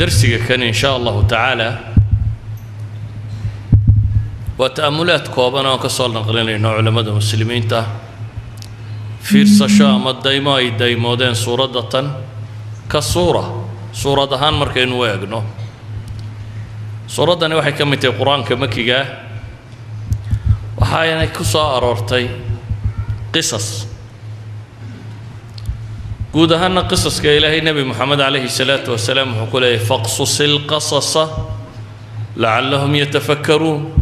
درسك كان إن شاء الله تعالى وتأملات كوبنا وكسر نقلنا إنه علماء المسلمين في الشام الدايما دايمودين سورة كالصورة سورة هان مركين ويجنو سورة دني واحد كمية القرآن كمكي جاه وحاينا كسا أرورتي قصص قود هنا قصص كإلهي نبي محمد عليه الصلاة والسلام وقوله فاقصص القصص لعلهم يتفكرون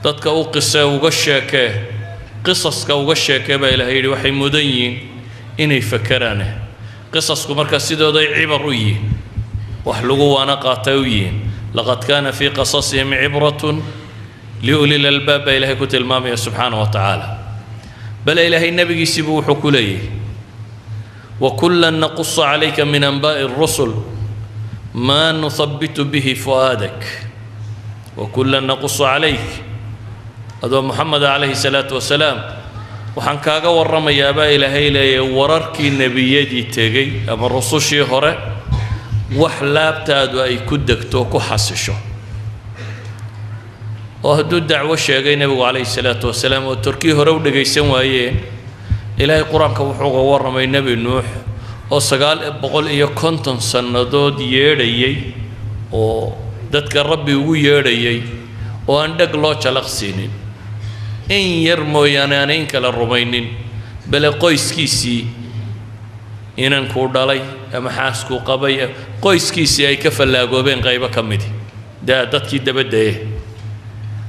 dadka uu qisay uga sheekay qisaska uga sheekay baa Ilaahay waxay mudayin inay fakaraan qisasku marka sidooda ay cibar u yihiin wax lagu waana qaatay u yihiin laqad kana fi qasasihim ibratun liulil albab Ilaahay ku tilmaamay subhanahu wa ta'ala bal Ilaahay nabigiisa buu wuxuu ku leeyahay wa kullan naqussu alayka min anba'i ar-rusul ma nuthabbitu bihi fuadak wa kullan naqussu alayka هذا محمد عليه الصلاة والسلام وحن كاغا ورما يابا إلهي لي ورركي نبيدي تغي أما الرسول شي هره وحلاب تادو أي كدك توكو حسشو وهدو الدعوة الشيغي نبي عليه الصلاة والسلام والتركي هره ودقي سنوايه إلهي قرآن كوحوغا ورما النبي نوح وسقال بقول إيا كنتن سندود ييريي وددك ربي وييريي وعندك لو چلق سينين إن يرمو يانين كلا رمينين بل قيس كيسي إنن كودالي أما حاسكو قبي قيس كيسي أي كفلا بين غيبة كمدي دا دتكي دبده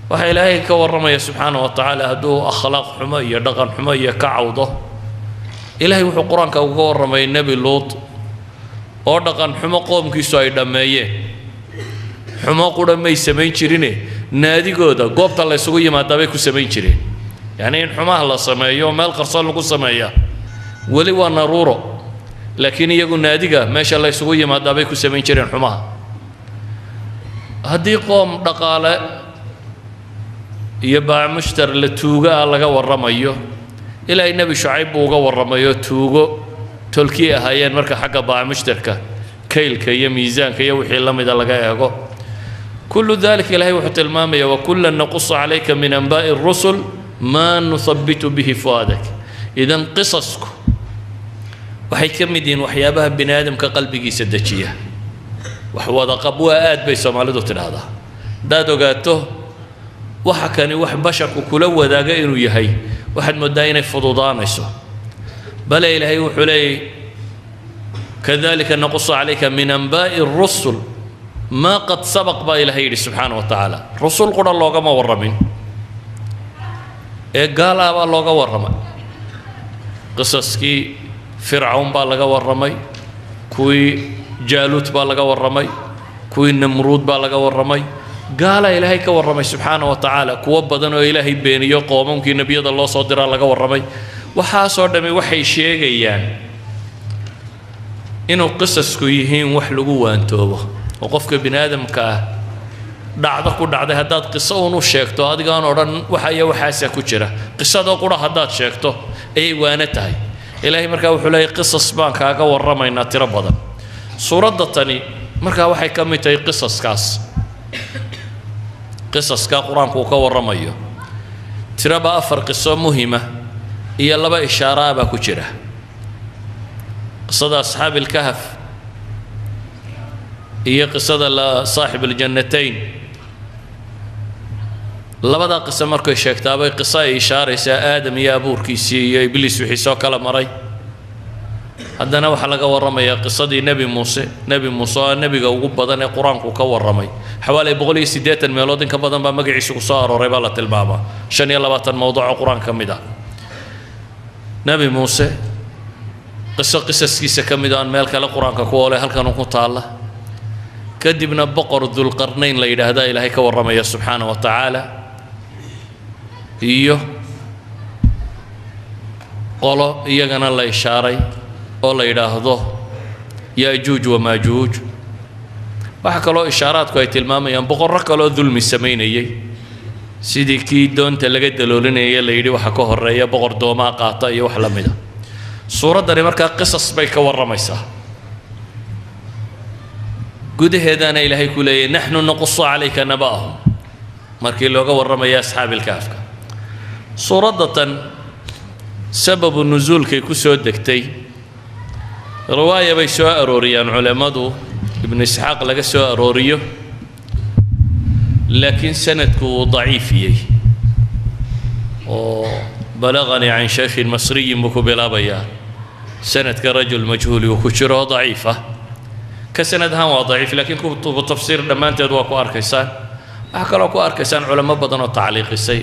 وحي إلهي كورما سبحانه وتعالى هدو أخلاق حمية دغن حمية كعوضة إلهي وحو قرآن كورما النبي لوط أو دغن حما قوم كيسو أي دمية حما قودا مي سمين شريني نادي جودا قبض الله يسوي ما دبي كسمين شري يعني إن حماه الله سمايا ومال قرصان لكو سمايا ولي ونرورو لكن يقول نادي جا ما شاء الله يسوي ما دبي كسمين شري حماه هدي قوم دقالة يباع مشتر لتوجا الله جا ورمايو إلى النبي شعيب وجا ورمايو توجو تلكي هايان مركا حاجة باع مشتركة كيل كي ميزان كي يوحي الله مد الله جا كل ذلك إلهي وحت المامية وكلا نقص عليك من أنباء الرسل ما نثبت به فؤادك إذن قصصك وحي كمدين وحيابها بن آدم كقلبك سدتشيه وحوض قبوها آد بيسا مالدو هذا دادو قاتو وحكاني وح بشك وكلو ذا قينو يهي واحد مداين فضوضان يسو بل إلهي وحلي كذلك نقص عليك من أنباء الرسل ما قد سبق با إلهي سبحانه وتعالى رسول قد الله ما ورمين قال أبا الله ورمي قصص كي فرعون با لغا ورمي كوي جالوت با لغا ورمي كوي نمرود با لغا ورمي قال إلهي كورمي سبحانه وتعالى كو بدن إلهي بينيو قومهم كي نبي الله صدر لغا ورمي وحاسو دمي وحي شيغيان إنه قصص كويهين وحلقوا وانتوبه وقفك بن آدم دعدك ودعده هداد قصة ونو شيكتو هذا كان أوران وحيا وحاسة كتيرة قصة ده قرا هداد شيكتو أي وانتهاي إلهي مركا وحلاي قصص بان كاكا ورمينا تربضا سورة دتني مركا وحي كميتي قصص كاس قصص كا قرآن كوكا ورميو تربا أفر قصة مهمة هي لبا إشارة بكتيرة قصة أصحاب الكهف هي قصة صاحب الجنتين لبدا قصة مركو شيكتابي قصة إشارة سا آدم يا بوركيسي يا إبليس وحيسو كلا مري هدنا وحلقة ورمي قصة دي نبي موسى نبي قوب بدن القرآن كوكا ورمي حوالي بغلي سيدات الميلودين كبدن بمقعي سوصار وربالة البابا شان يلا بات الموضوع القرآن كمدا نبي موسى قصة كيسة كمدان مالك القرآن كقوله هل كانوا قطالة كدبنا بقر ذو القرنين ليدا هذا إلهي كورمي سبحانه وتعالى إيوه قالوا إيانا الله إشاري الله يراهضه ياجوج وماجوج وحكى له إشارات كويت الماما ينبقر ركا له ظلم السمين سيدي كي دون تلقى دلولين اللي يدي وحكوه الرأي بقر دوما قاطع وحلم ده سورة داري مركا قصص بيك ورميسا gudaheedana ilaahay ku leeyahay naxnu naqussu calayka naba'ahum markii looga warramaya asxaabilkaafka suuraddatan sababu nusuulkay ku soo degtay riwaaya bay soo arooriyaan culammadu ibnu isxaaq laga soo arooriyo laakiin sanadku uu daciifiyey oo balaganii can shaykhin masriyin buu ku bilaabayaa sanadka rajul majhuuli uu ku jiro oo daciif ah ka sanad ahaan waa daciif laakiin kutubu tafsiir dhammaanteed waa ku arkaysaan waxaa kaloo ku arkaysaan culamo badan oo tacliiqisay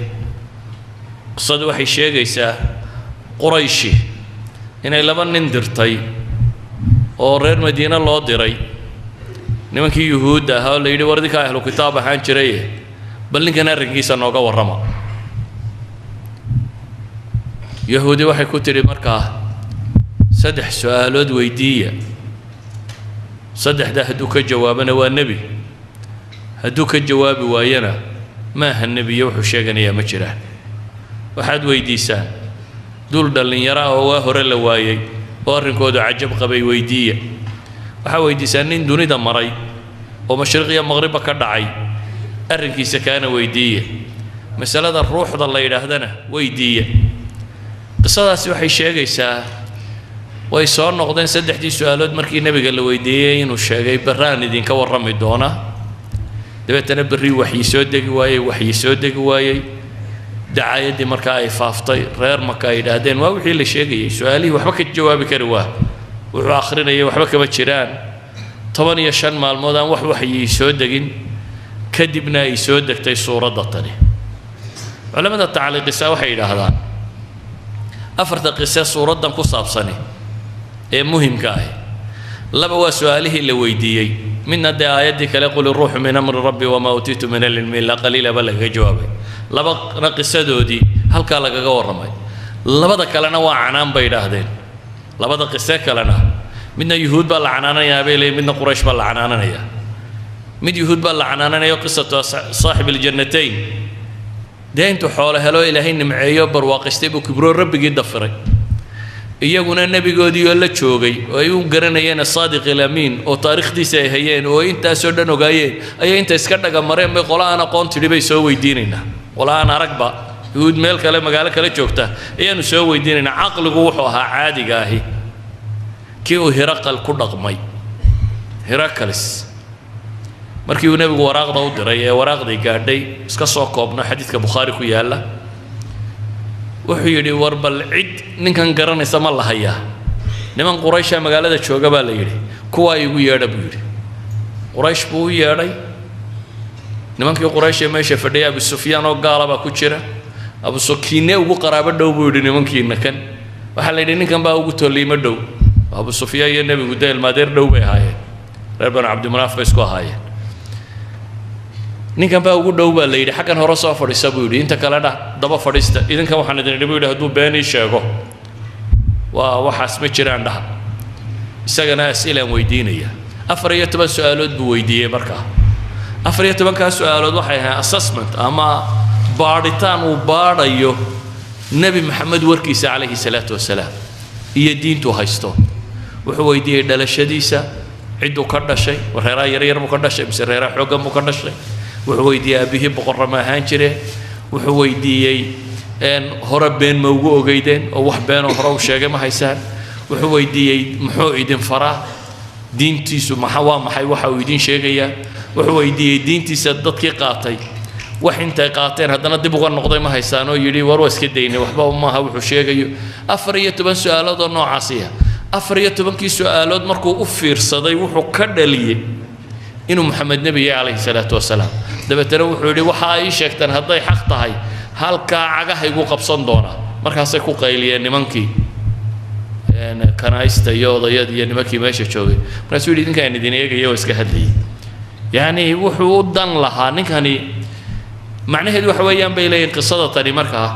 qisadu waxay sheegaysaa qurayshi inay laba nin dirtay oo reer madiine loo diray nimankii yuhuudda ahaa oo la yidhi war idinkaa ahlu kitaab ahaan jiraye bal ninkan arrinkiisa nooga warrama yahuudi waxay ku tidhi markaa 3 su'aalood weydiiya saddexda hadduu ka jawaabana waa nebi hadduu ka jawaabi waayana maaha nebiyo wuxuu sheeganayaa ma jiraan waxaad weydiisaan dul dhallinyaro ah oo waa hore la waayey oo arrinkoodu cajab qabay weydiiya waxaa weydiisaan nin dunida maray oo mashriq iyo maqribba ka dhacay arrinkiisa kaana weydiiya masalada ruuxda la yidhaahdana weydiiya qisadaasi waxay sheegaysaa way soo noqdeen 3 su'aalood markii nebiga la weydiiyey inuu sheegay barraan idinka warrami doona dabeetana berri waxyi soo degi waayey dacaayadii markaa ay faaftay reer maka ay yidhaahdeen waa wixii la sheegayey su'aalihii waxba ka jawaabi kari waa wuxuu akhrinayay waxba kama jiraan 15 maalmood aan wax waxyi soo degin kadibna ay soo degtay suuradda tani culamada tacliiqisa waxay yidhaahdaan 4 qiso suuraddan ku saabsani ee muhiimka ah laba waa su'aalihii la weydiiyey midna dee aayaddii kale qul iruuxu min amri rabbi wamaa utiitu min alcilmi illaa qaliila ba lagaga jawaabay labana qisadoodii halkaa lagaga warramay labada kalena waa canaan bay yidhaahdeen labada qiso kalena midna yuhuud baa la canaananayaa bay leeyihin midna quraysh baa la canaananayaa mid yuhuud baa la canaananayo qisatu saaxib aljannatayn dee intuu xoolo helo ilaahay nimceeyo barwaaqistay buu kibroo rabbigii dafiray iyaguna nebigoodii oo la joogay oo ay u garanayeen saadiq ilamiin oo taariikhdiisa ay hayeen oo intaasoo dhan ogaayeen ayay inta iska dhaga mareen bay qola aan aqoon tidhi bay soo weydiinaynaa qola aan aragba yuhuud meel kale magaalo kale joogta ayaanu soo weydiinaynaa caqligu wuxuu ahaa caadiga ahi kii uu hiraqal ku dhaqmay hiraqalis markii uu nebigu waraaqda u diray ee waraaqdii gaadhay iska soo koobno xadiidka bukhaari ku yaalla wuxuu yidhi war bal cid ninkan garanaysa ma la hayaa niman quraysha magaalada jooga baa la yidhi kuwaa igu yeedha buu yidhi quraysh buu u yeedhay nimankii quraysh ee meesha fadhiyay abu sufyaan oo gaala baa ku jira abu sukiine ugu qaraabo dhow buu yidhi nimankiina kan waxaa la yidhi ninkan baa ugu tolliimo dhow abu sufyaan iyo nebigu dee ilmaadeer dhow bay ahaayeen reer banu cabdimanaaf bay isku ahaayeen ninkan baa ugu dhow baa la yidhi xaggan hore soo fadhiisa buu yidhi inta kale daba fadhiista idinkan waxaan idin idhi buu yidhi hadduu been ii sheego waa waxaas ma jiraan dhaha isagana as'ilaan weydiinaya 14 su'aalood buu weydiiyey markaa 14 su'aalood waxay ahayn assessment ama baadhitaan uu baadhayo nebi maxamed warkiisa calayhi salaatu wasalaam iyo diintu haysto wuxuu weydiiyey dhalashadiisa cidduu ka dhashay reeraha yaryar buu ka dhashay mise reeraha xooggan buu ka dhashay wuxuu weydiiyey aabihii boqorra ma ahaan jireen wuxuu weydiiyey hore been ma ugu ogeydeen oo wax beenoo hore u sheegay ma haysaan wuxuu weydiiyey muxuu idin faraa diintiisu waa maxay waxa uu idin sheegayaa wuxuu weydiiyey diintiisa dadkii qaatay wax intay qaateen haddana dib uga noqday ma haysaan oo yidhi war waa iska daynay waxba maaha wuxuu sheegayo 14 su'aalood oo noocaasiya 14 su'aalood markuu u fiirsaday wuxuu ka dhaliyey inuu maxamed nebi yahay calayhi salaatu wasalaam dabeetana wuxuu yidhi waxa ay sheegtaan hadday xaq tahay halkaa cagahaygu qabsan doonaa markaasay ku qayliyeen nimankii kanaaysta iyo odayad iyo nimankii meesha joogay markaasuu yidhi idinkaan idin eegaya oo iska hadlayay yacni wuxuu u dan lahaa ninkani macnaheedu waxa weeyaan bay leeyihin qisada tani markaa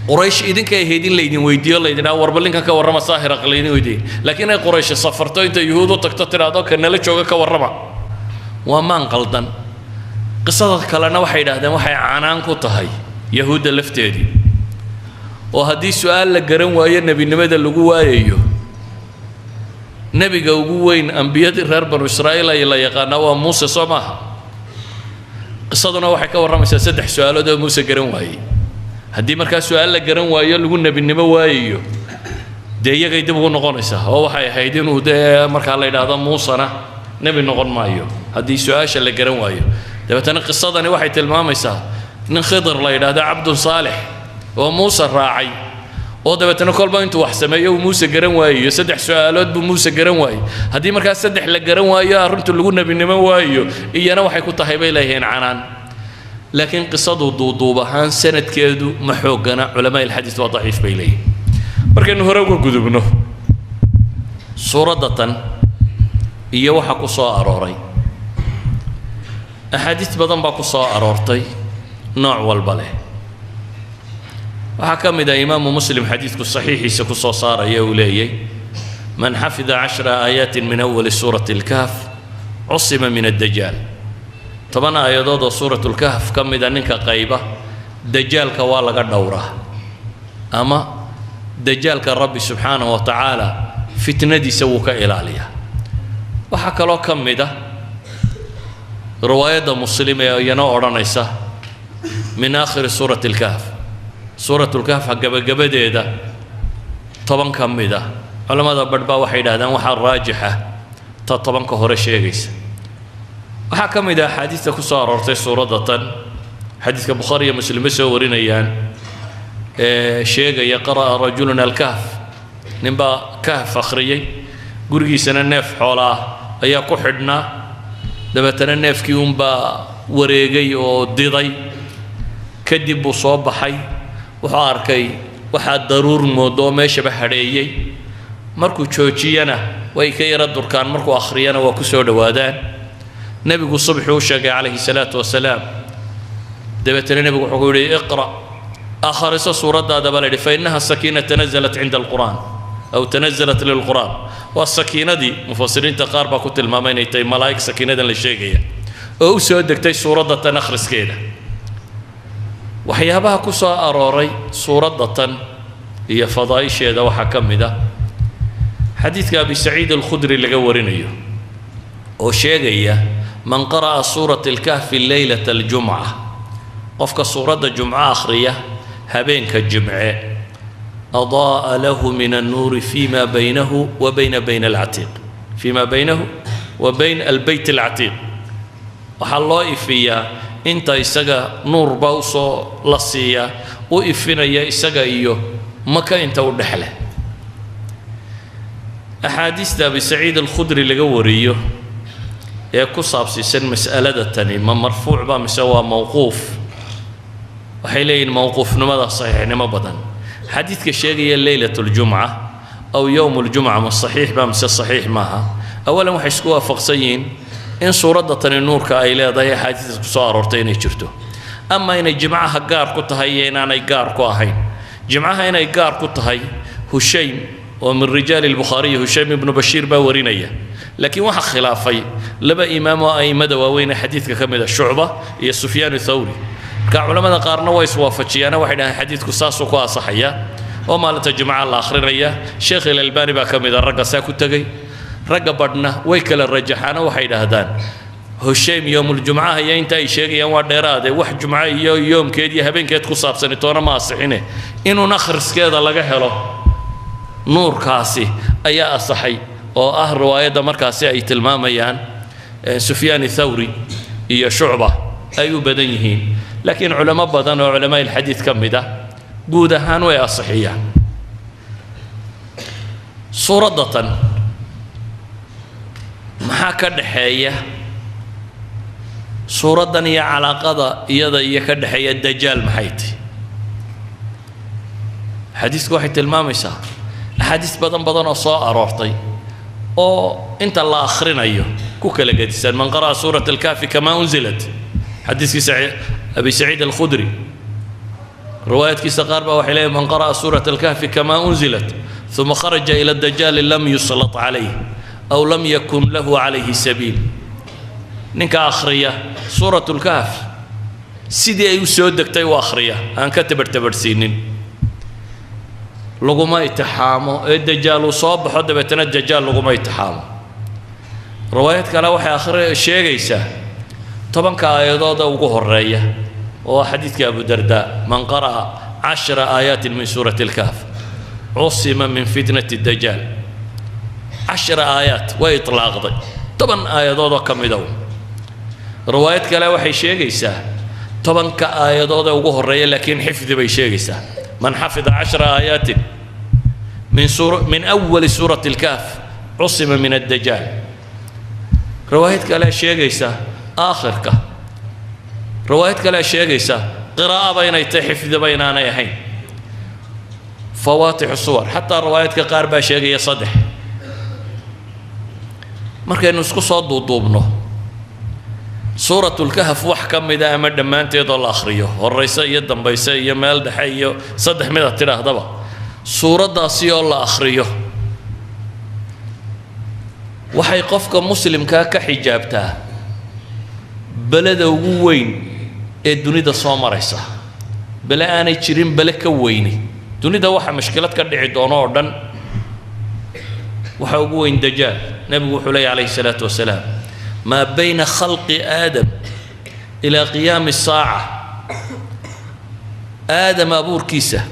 quraysh idinka ahayd in laydin weydiiyo laydinaa warba ninkan ka warrama saahiraq laydin weydiiyey laakiin ay quraysh safarto inta yuhuud u tagto tidhaahdo ka nala jooga ka warrama waa maan qaldan qisada kalena waxay yidhaahdeen waxay canaan ku tahay yahuudda lafteedii oo haddii su'aal la garan waayo nebinimada lagu waayayo نبي جوجوين أنبياء رب إسرائيل إلا يقانا موسى صماها قصدنا وحكى ورمسا سدح سؤاله ده موسى جرن واي هدي مركز سؤال لك جرن واي اللي قلنا بالنبي وايو ده يجي يدبوا نقنسه هو هيدين وده مركز الله هذا موسى نبي نقن مايو هدي سؤال اللي جرن وايو ده بتنا قصدنا واحد المامسا نخضر الله هذا عبد صالح وموسى الراعي ودبتنا كل ما انتوا وحسميه وموسى جرن وايو سدح سؤالات بموسى جرن وايو هدي مركز سدح لك جرن وايو أرنتوا اللي قلنا بالنبي وايو إيانا وحيكون طهيبي لهين عنان لكن قصده ضوضوبهان سنة كيدو محوقنا علماء الحديث وضعيف بيليه مركز إنه هرقوا قدبنه صورة إيا وحا قصاء أروري أحاديث بدن با قصاء أرورتي نوع والبله وحكم إذا إمام مسلم حديث الصحيح سكسو صار يولي من حفظ 10 آيات من أول سورة الكهف عصم من الدجال طبعا آيات سورة الكهف كم إذا نك قيبة دجال كوالا دورة أما دجال كالرب سبحانه وتعالى فتنة دي سوك إلالية وحكى له كم إذا رواية مسلمة ينوع رنيسة من آخر سورة الكهف سورة الكهف قبل إذا طبعا كم إذا علماء بدبا وحيد هذا وحا الراجحة طبعا كهور الشيء وحكم إذا حديثك صار أرتي سورة حديث البخاري مسلم سورين أيان شيء يقرأ رجلنا الكهف نبا كهف أخري قرقي سنة النف حولا أيا كحدنا دبتنا النف كيوم با وريقي أو ضيضي كدب صوب حي وحاركي وحاد ضرور مودو ماشي بحريي مركو تشوجينا ويكي يرد كان مركو أخرينا وكسو دوادان نبي الصبح وشاق عليه الصلاة والسلام دبتنا النبي يقول اقرأ آخر سورة هذا بلد فإنها السكينة تنزلت عند القرآن أو تنزلت للقرآن والسكينة دي مفسرين تقاربا كنت المامين يتي ملايك سكينة للشيء أو سودك تي سورة تنخرس كده وحيابها كسا أراري سورة هي فضائش هذا وحكم ده حديث أبي سعيد الخدري اللي قورينيه وشيء من قرأ سورة الكهف الليلة الجمعة قفك سورة الجمعة أخرية هبينك الجمعة أضاء له من النور فيما بينه وبين العتيق فيما بينه وبين البيت العتيق وحالله إفيا انت إساقا نور باوصو لصيا وإفنا يا إساقا إيو مكا انت ودحله أحاديث أبي سعيد الخدري اللي قوريه يكصاب سن مسألة تاني ما مرفوع با مسوى موقوف وحيلين موقوف نماذا صحيح نما بدن حديث كشيء ليلة الجمعة أو يوم الجمعة ما الصحيح با مس الصحيح معها أولا وحيسكوها فقسيين إن صورة النور كأيلا ضي حديث صار ورتين يشرتو أما إن الجمعة هجار كنت هي أنا يجار كواهين جمعة هنا يجار كنت هي هشيم ومن رجال البخاري هشيم بن بشير باورينية لكن واحد خلافي لبا إمام أي مدى وين حديثك كمدة الشعبة هي سفيان الثوري كعلماء قارنا ويسوافشي أنا واحد حديث كساس وكوا صحية وما لتجمع الآخرية شيخ الألباني بقى كمدة الرجع ساكت تجي رجع بدنا ويكل الرجح أنا واحد هذان هشيم يوم الجمعة هي أنت شيء يوم الدرادة واحد جمعة يوم كذي هبين كذا كصاب سنة تونا ما صحينه إنه نخرس كذا لقى حلو نور كاسي أي صحي أو رواية مركاسي أي تلماميان سفيان الثوري هي شعبة أي بدنيهين لكن علماء بدن وعلماء الحديث كم ده جودهان ويا صحية صورة ما كان حية صورة هي علاقة يدا كان حية الدجال محيتي حديث واحد المامسة حديث بدن أصاء أرورتي أو أنت الله آخرين أيه كوكا لقيت من قرأ سورة الكهف كما أنزلت حديث أبي سعيد الخدري رواية كيس قاربة وحليه من قرأ سورة الكهف كما أنزلت ثم خرج إلى الدجال لم يسلط عليه أو لم يكن له عليه سبيل نك آخرية سورة الكهف سيدي أيو سودك تيو آخرية أن كتبر تبرسينين لقوما يتحامو الدجال وصاب حد بيتنا الدجال لقوما يتحامو رواية كلا وحي آخر الشيء جيسا طبعا كآيات وقوه الرأي وحديث أبو درداء من قرأ 10 آيات من سورة الكهف عصم من فتنة الدجال 10 آيات ويطلاق ضي طبعا آيات كم يدو رواية كلا وحي شيء جيسا طبعا كآيات وقوه الرأي لكن حفظ بي شيء جيسا من حفظ 10 آيات من أول سورة الكهف عصم من الدجال رواية كلا شيء جيسا آخر رواية كلا شيء جيسا قراءة بين يتحفظ بين أنا يحين فواتح الصور حتى رواية كقاربة شيء صدح مركي نسكو صد وضوبنه سورة الكهف وحكم إذا أمد ما أنت يضل آخريه والرئيسية الدنبيسية مال دحية صدح ماذا تراه ضبا سورة داسية الله آخريه waxay qofka muslimka ka xijaabtaa balada ugu weyn ee dunida soo maraysa bala aanay jirin bala ka weyni dunida waxa mushkilad ka dhici doono oo dhan waxa ugu weyn dajaal nabigu wuxuu leeyahay alayhi salaatu wasalaam ma bayna khalqi aadam ila qiyam as-saa'a aadam abuurkiisa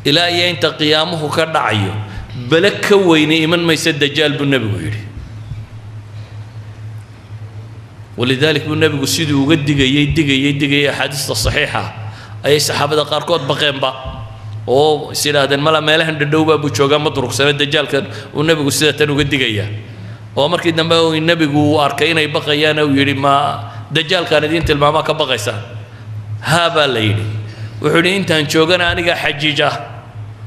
ila inta qiyaamuhu ka dhacayo بلك ويني من ما يسد دجال بالنبي ويري ولذلك بالنبي قصيده وقد يدقي حديث الصحيحة أي صحابة قاركوت بقين با أو يصير هذا الملا ما لهن الدوبة بتشوجا مطرق سنة الدجال كان والنبي قصيده تنو قد يجيه وأمر كده ما النبي قو أركينا يبقى يانا ويري ما دجال كان دين تلمع ما كبقى يسان هذا الليل وحولي أنت هنشوجنا أنا حجيجة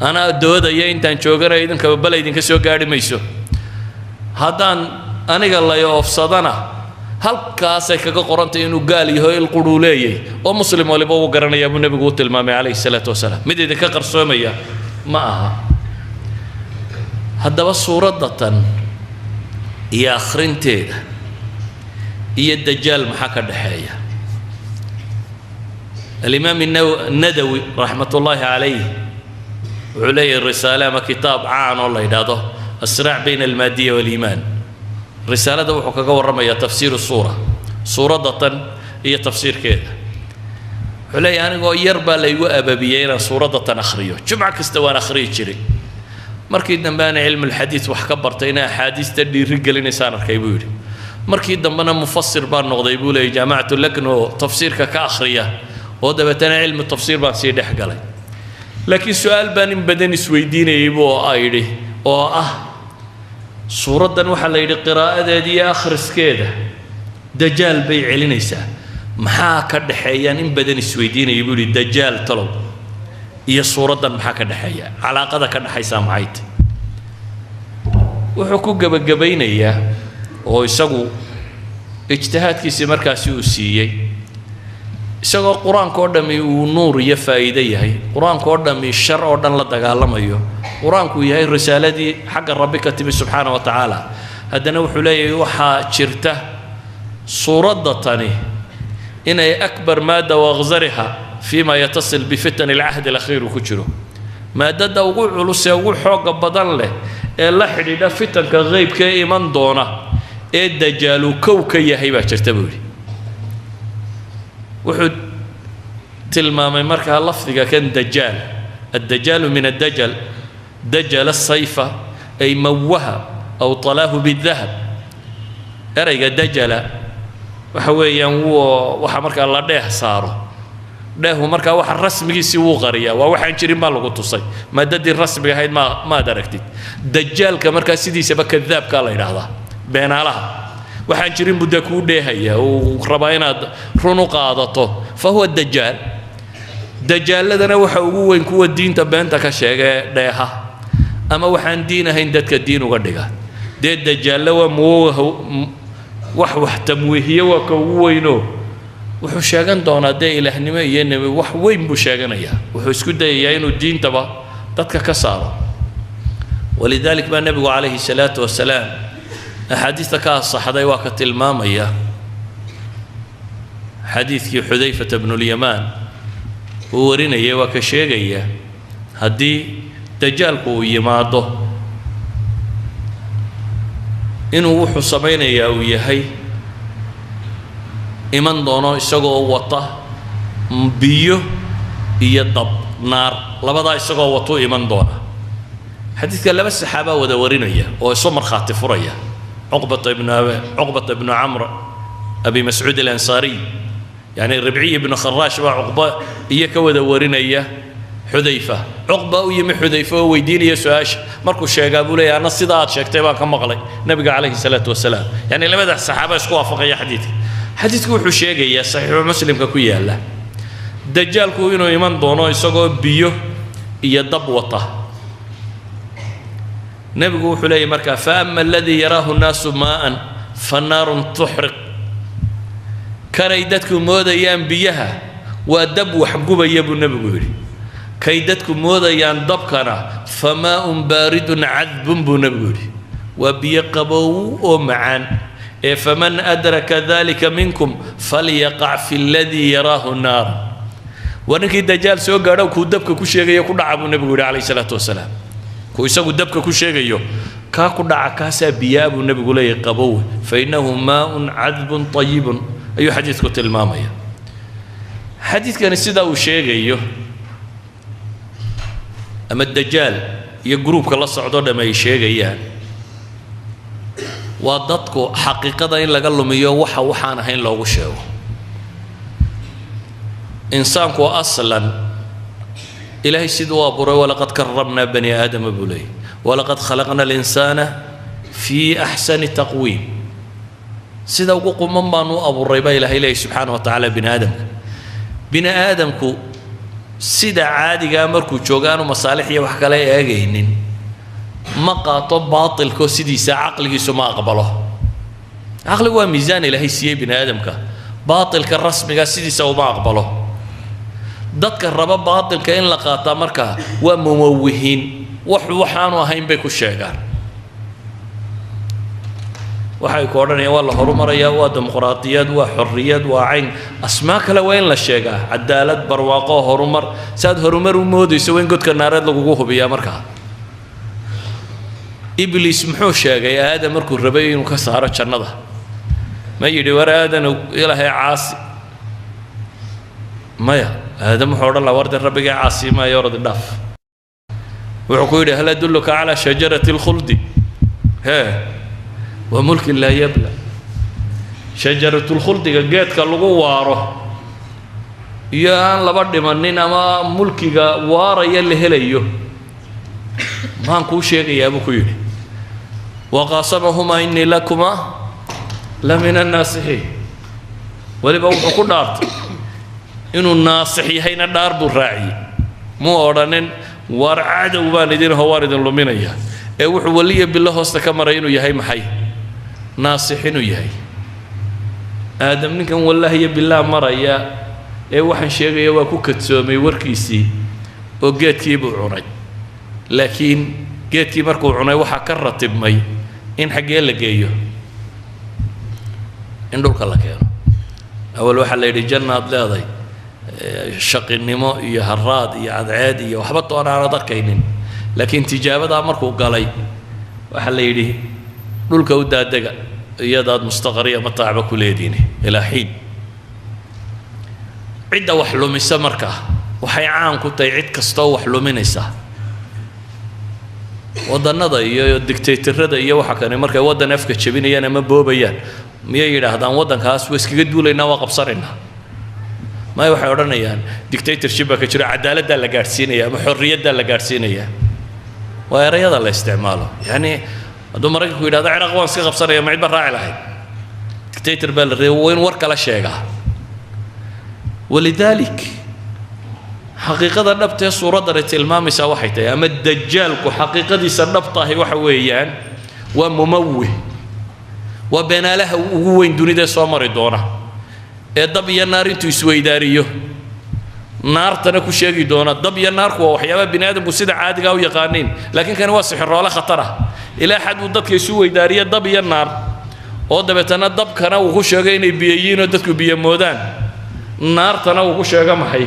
أنا دود أيه أنت شوكر أيدن كببلا أيدن كسو قاعد ميسو هذان أنا قال لا يوف صدنا هل كاسك كقرنت إنه قال يهوي القرولية ومسلم ولا بو قرنا يا ابو النبي قلت المام عليه الصلاة والسلام مدي ذكر قرصومية معها هذا بس صورة دتن يا آخرين تيدا هي الدجال محاكا دحية الإمام الندوي رحمة الله عليه عليه الرسالة ما كتاب عان والله يداده الصراع بين المادية والإيمان رسالة ده وحكا ورمى تفسير الصورة صورة دطن هي تفسير كذا عليه أنا قو يربى ليقو أبابيين صورة دطن أخريه جمعك استوان أخريه جري مركي دنبان علم الحديث وحكبرتينا حديث تدي رجل نسان الكيبوري مركي دنبان مفسر بان نغضي بولي جماعة لكنه تفسير كأخريه وده بتنا علم التفسير بان سيدي حقالي لكن سؤال بان بدن سويدين يبو ايدي او سورة وحا ليدي قراءة دي اخر سكيدة دجال بي علينيسا محا كدحيان ان بدن سويدين يبو لي دجال طلب هي سورة محا كدحيان علاقة كدحيسا معايت وحكو قبقبينيا oo isagu ijtihaadkiisa markaas uu siiyay isagoo quraanka oo dhami uu nuur iyo faa'iido yahay quraanka oo dhami shar oo dhan la dagaalamayo quraanku yahay risaaladii xagga rabbi ka timi subhanahu wa ta'ala hadana wuxuu leeyahay waxa jirta suuradatani inay akbar maada waqzariha fima yatasil bi fitan al-ahd al-akhir ku jiro maadada ugu culus ee ugu xoog badan leh ee la xidhiidha fitanka qaybka iman doona ee dajaalu kowka yahay baa jirta buuri wuxuu tilmaamay markaa lafdiga kan dajaal الدجال من الدجل دجل الصيف أي موها أو طلاه بالذهب أريق دجل وحويا وحمرك الله ده صاره ده مركا واحد رسمي سوى غريا وواحد شري ما لقوا تصي ما دد الرسمي هاي ما دركتي دجال كمركا سيدي سبك كذاب قال هذا بين علىها واحد شري بدكو ده هي وخرباينا رونو قاضته فهو الدجال دجال لدنا وحوجو وين كوا الدين تبانتا كشجع ده أما وحن دينه هندك الدين وقدقه ده الدجال لو موه وح تمويه وكوينه وحشاجن دونا ده إلى هنما ينمي وحوين بشاجن إياه وحسكت ده يعينه الدين تبا تتك كساره ولذلك ما النبي عليه الصلاة والسلام حديث كاس حدا وقت المام إياه حديث حذيفة بن اليمان ورينا إياه وكشاجة إياه هدي dajaalku yimaado inuu wuxuu samaynayaa uu yahay iman doono isagoo wata biyo iyo dab naar labadaa isagoo watuu iman doona xadiidka laba saxaaba wada warinaya oo isoo markhaati furaya عقبة بن عمرو أبي مسعود الأنصاري يعني ربعي بن خراش وعقبة إياك ودورنا حذيفة عقبة ويم حذيفة ويديني يسواش مركو الشيخ أبو لي أنا الصداعات شيكتبا كم مغلي نبي عليه الصلاة والسلام يعني لما ده الصحابة اسكوا فقيا حديث كوحو الشيخ يا صحيح مسلم كويا الله دجال كوينو يمن دونو يسقو بيو يدب وطه نبي حلي مركا فأما الذي يراه الناس ماء فالنار تحرق كريدتكم مودا يان بيها ودب وحقوبا يبو النبي كيدتكم مودا يان دبكنا فماء بارد عذب بو نبي وبيقبو ومعان فمن أدرك ذلك منكم فليقع في الذي يراه النار ونكي الدجال سوى قالوا كو دبك كو شيغي يكون عبو النبي عليه الصلاة والسلام كو يساقو دبك كو شيغيو كاكو دعا كاسا بيابو النبي قولي قبوه فإنه ماء عذب طيب أي حديث كو تلمامية حديث كان السيدة وشيغيو أما الدجال يقروب كالله صعدون ما يشيغيان وضدكو حقيقة إن لقالوا ميو وحانا هين لوغو شيغو إنسانكو أصلاً إلهي سيدوا أبوري ولقد كرمنا بني آدم بولي ولقد خلقنا الإنسان في أحسن تقويم سيدا وقوق ممانو أبوري با إلهي سبحانه وتعالى بني آدمكو سيدا عادي قامركو جوغانو مصالحي وحكالي آجينين مقاطو باطل كو سيديسا عقلي سما أقبله عقلي هو ميزان إلهي سيئ بني آدمك باطل كالرسمي سيديسا وما أقبله dadka raba baatilka in la qaataa markaa waa mumawihiin waxaanu ahayn bay ku sheegaan waxay ku odhanayaan waa la horumarayaa waa dimuqraadiyad waa xorriyad waa cayn asmaa kale waa in la sheegaa cadaalad barwaaqo horumar saad horumar u moodayso waa in godka naareed lagugu hubiyaa markaa ibliis muxuu sheegay aadam markuu rabay inuu ka saaro jannada ma yidhi war aadan ilaahay caasi maya آدم حول الله ورد ربك عاصي ما يورد الدف وعقول هل أدلك على شجرة الخلد ها وملك لا يبلى شجرة الخلد جات كالغواره يا لبرد مننا ما ملكك وار يلي هليو ما نكو شيء يا أبو كير وقاسمهما إني لكما لمن الناصحين ولبوا عقول نارت إنه الناصح يهينا دار بالراعي مو أورانين ورعاد وبان يدين هوارد اللومينيا وح ولي بالله استكمر إنه يهي محي ناصح إنه يهي آدم نكن والله يا بالله مريا وحن شيء يوا كوكت سومي وركيسي وجيت كيبو عني لكن جيت كيبركو عني وح كرتب مي إن حاجة لقيه إن دول كلا كانوا أول واحد اللي الجنة ضلادي شق النمو يا هراد يا عاد يا وحبطوا أنا على ضكينين لكن تجابة أمركو قالي وحل يدي دول كودا دقة يداد مستقرية مطاعب كل دينه إلى حين عدة وحلو من سمركة وحيعان كنت يعد كستو وحلو من إسا ودنا ذا يا دكتاتور ذا يا وحكاني مركة ودنا أفكر شبيني أنا مبوبيان مية يراه ودنا كاس ويسكي قد ولا نوا قبصرنا ما يوحي ورنيان دكتاتور شبكة شرع عدالة ده اللي قارسينيا محرية ده اللي قارسينيا ويريض الله استعماله يعني هذو مرة يقول هذا عراق وان سيغ بصرية ما عيد براعي لهاي دكتاتور بالري وين ورك على شيء ولذلك حقيقة النبتة صورة درت المام سواحته أما الدجال كحقيقة دي سنبطه وحويان ومموه وبين له وين دوني ده سوامر دونه دب يا نار انتو يسوي داريو نار تنكو شيغي دونا دب يا نار كو وحيابا بني ادم سيده عادي او يقانين لكن كان واسح الروله خطره الى حد وددك يسوي داريو دب يا نار او دبتنا دب كان و كو شيغي اني بييين ددكو بيي مودان نار تنا و كو شيغا maxay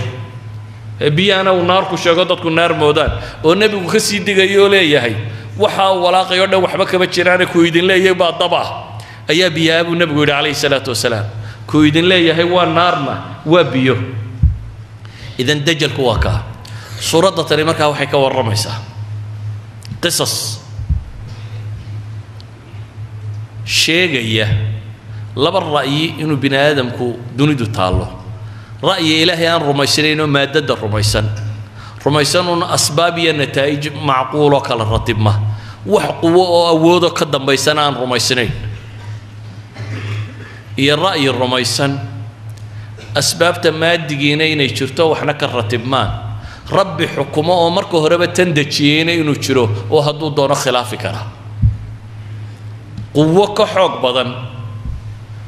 biyana uu naar ku sheego dadku naar moodaan oo nabigu ka sii digayo leeyahay waxa walaaqayo dhan waxba kama jiraan ku idin leeyahay baa daba ayaa biyaa buu nabigu yiri kaleey salaatu wasalaam ku idin leeyahay waa naarna waa biyo idan dajalku waa ka suurada tani markaa waxay ka waramaysaa qisas sheegaya laba ra'yi inuu bini aadamku dunidu taalo ra'yi ilaahay aan rumaysanayno maadada rumaysanuna asbaab iyo nataa'ij macquul oo kala ratibma wax quwo oo awoodo ka dambaysan aan rumaysanayn iyo ra'yi rumaysan asbaabta maadigiina inay jirto waxna ka ratibmaan rabbi xukumo oo marka horeba tan dajiyayna inuu jiro oo hadduu doono khilaafi kara quwo ka xoog badan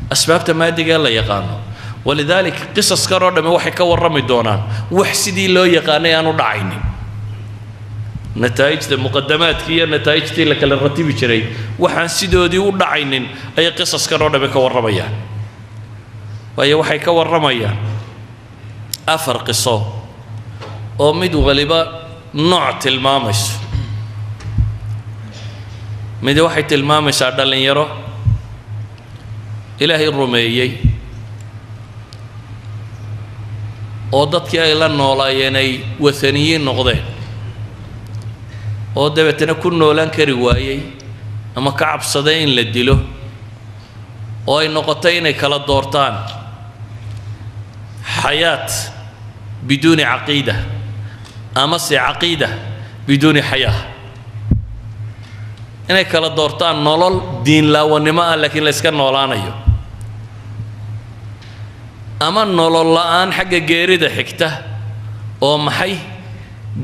asbaabta maadiga la yaqaano ولذلك قصص كرر دم وحي كورمي دونان وحسدي لو يقاني أنو دعيني نتائج المقدمات كي نتائج تي لك الرتيب شري وحن سيدو دي ودعينين أي قصص كرر دم كورمي وهي وحي كورمي أفر قصة أمد غالبا نوع المامس مد وحي المامس عدلن يرى إلهي الرميي oo dadkii ay la noolaayeen ay wathaniyiin noqdeen oo dabeetana ku noolaan kari waayay ama ka cabsaday in la dilo oo ay noqotay inay kala doortaan xayaat biduuni caqiida ama si caqiida biduuni xayaa inay kala doortaan nolol diin laawanimo ah laakiin la iska noolaanayo أما نولو الآن حق جيريدة حكته أو محي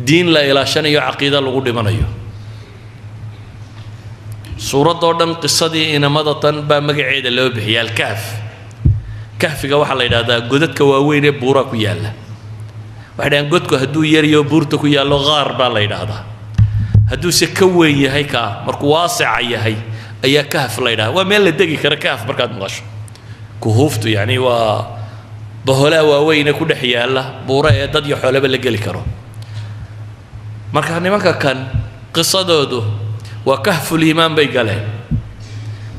دين لا إلاشان يو عقيدة لغود منايو سورة دوردن قصة دي إن مدتن بمقعيد اللي هو بحيا الكهف كهف جوا حلا هذا جودت كواوين بورا كيالا بعدين جودك هدو يريو بورتو كيالا غار بالله هذا هدو سكوين يهيكا مركو واسع يهي أي كهف لا وميل الدقي كرا كهف مركاد مغش كهوفتو يعني و بهلا وين كل حيالله بورا يدد يحول بالجل كرو مركان ما كان قصة دودو وكهف الإيمان بيجله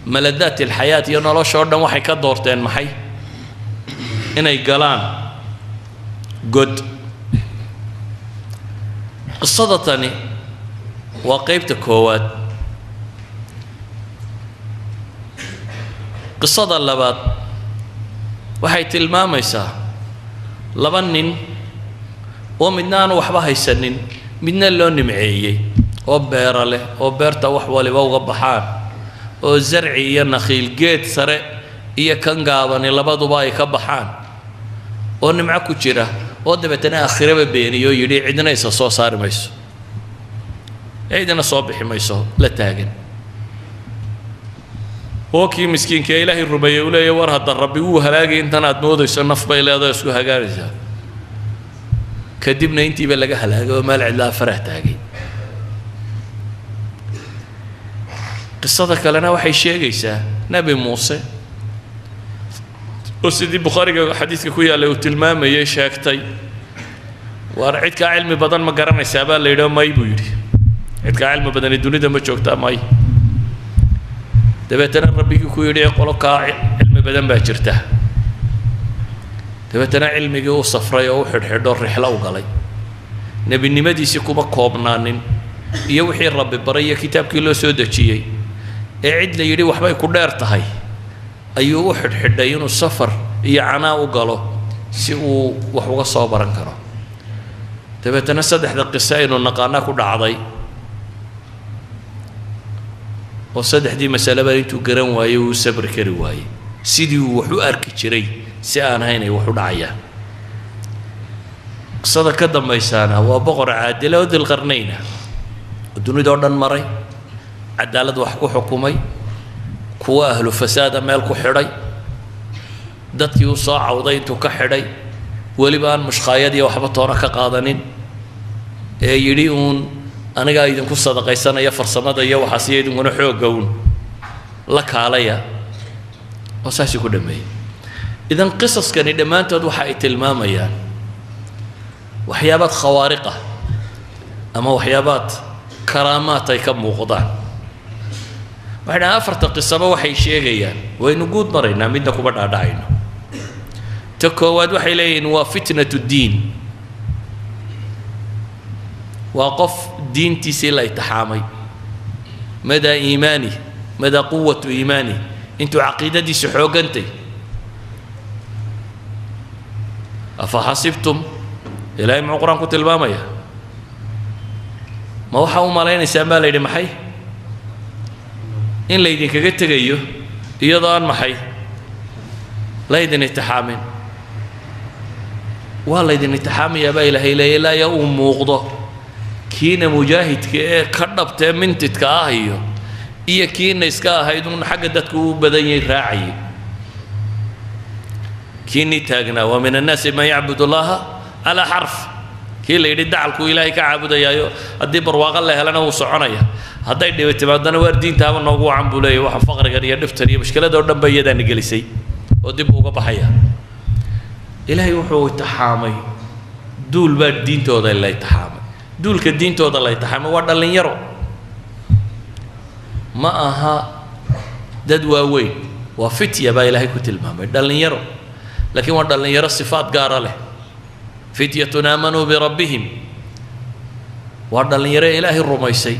ملذات الحياة ينالو شورنا وحي كدورتين محي إن يجلان جود قصة تاني وقيبت كوات قصة اللبات waxay tilmaamaysaa laba nin oo midna aan waxba haysanin midna loo nimceeyay oo beer leh oo beerta wax waliba uga baxaan oo zarci iyo nakhiil geed sare iyo kan gaaban labaduba ay ka baxaan oo nimco ku jira oo dabeetana aakhiraba beeniyo yiri cidna isa soo saari mayso cidna soo bixi mayso la taagan وكي مسكين كي إلهي الربيع ولا يورها الربي وهلاقي أنت أنا أدمود يصنف بيلا هذا يسكو هجاريزا كدبنا أنتي بلقى هلاقي وما العلا فرح تاجي قصتك لنا وحي شيء جيسا نبي موسى وسيدي بخاري حديثك كويا لو تلمام يشاكتي ورعيتك علم بدن ما قرن السبب اللي يدوم ما يبيري عيتك علم بدن الدنيا ده ما شوكتا ماي دبتنا ربي كويري يقولك علم بدن باجرته دبتنا علمي جو صفراء أو حد الرحلة وقالي نبي نمدي سكوب كوبنانين يوحي الرب برية كتاب كيلو سودة شيء أعد لي يري وحبا يكون دارتهاي أيوه حد ينو السفر يعنا وقالوا سو وحوق صابرا كرا دبتنا صدح القصة إنه نقانا كل عضي وصدح دي مسألة بنتو قرن واي وسبر كري واي سيدي وحو أركي شري سيان هيني وحو دعيا قصة كدم ميسانا وبقر عادلة وذي القرنين ودوني دوردن مري عدالة وحكو حكومي كوا أهل فساد مالكو حري دتي وصاع وضيتو كحري ولبان مش خايدي وحبطونا كقادنين يريون أنا قاعد أقول صدق سنة يفر سمادا يا وحسيد ونحو قون لك عليا وساسي كل مي إذا قصص كان إذا ما أنت وحقت الماما يعني waxyaabaad khawaariqa ama waxyaabaad karaamaad ay ka muuqdaan waxay dhahaan afarta qisaba waxay sheegayaan waynu guud maraynaa midna kuma dhaadhacayno ta koowaad waxay leeyihiin waa fitnatu diin waa qof diintiisii la itixaamay madaa iimaani madaa quwatu iimaani intuu caqiidadiisu xoogantay afa xasibtum ilaahay muxuu qur-aanku tilmaamaya ma waxaa u malaynaysaan baa la yidhi maxay in laydinkaga tegayo iyadoo aan maxay laydin itixaamin waa laydin itixaamayaa baa ilaahay leeya ilaa ya uu muuqdo kiina mujaahidka ee ka dhabtee mintidka ah iyo kiina iska ahayd uun xagga dadku u badan yahay raacayay kiinii taagnaa wa min annaasi man yacbud allaha calaa xarf kii la yidhi dacalkuu ilaahay ka caabudayaayo haddii barwaaqo la helana wuu soconaya hadday dhibi timaadana waar diintaaba noogu wacan buu leeyahy waxa faqrigan iyo dhibtan iyo mushkiladoo dhan ba iyadaana gelisay oo dib uga baxaya ilaahay wuxuu itixaamay duul baa diintooda la itixaamay duulka diintooda la itixaamay waa dhallinyaro ma aha dad waaweyn waa fitya baa ilaahay ku tilmaamay dhallinyaro laakiin waa dhallinyaro sifaad gaara leh fityatun aamanuu birabbihim waa dhallinyaro ilaahay rumaysay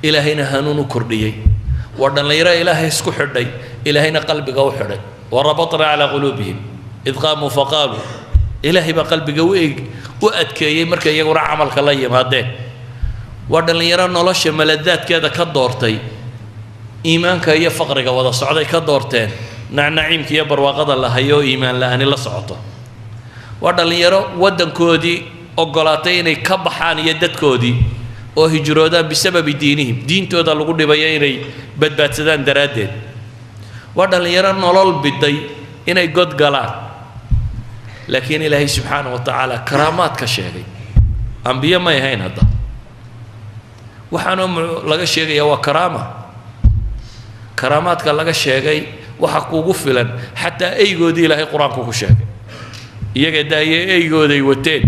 ilaahayna hanuun u kordhiyey waa dhallinyaro ilaahay isku xidhay ilaahayna qalbiga u xidhay warabatna calaa quluubihim id qaamuu faqaaluu ilaahay baa qalbiga u adkeeyey markay iyaguna camalka la yimaadeen waa dhallinyaro nolosha maladaadkeeda ka doortay iimaanka iyo faqriga wada socday ka doorteen nacnaciimka iyo barwaaqada la hayo iimaan la-aani la socoto waa dhallinyaro waddankoodii oggolaatay inay ka baxaan iyo dadkoodii oo hijroodaan bisababi diinihim diintooda lagu dhibayo inay badbaadsadaan daraaddeed waa dhallinyaro nolol biday inay god galaan laakiin ilaahay subxaanahu wa tacaala karaamaad ka sheegay ambiye may ahayn hadda waxaanoo laga sheegaya waa karaamaadka laga sheegay waxa kuugu filan xataa eygoodii ilaahay qur-aanku ku sheegay iyaga daaye eygooday wateen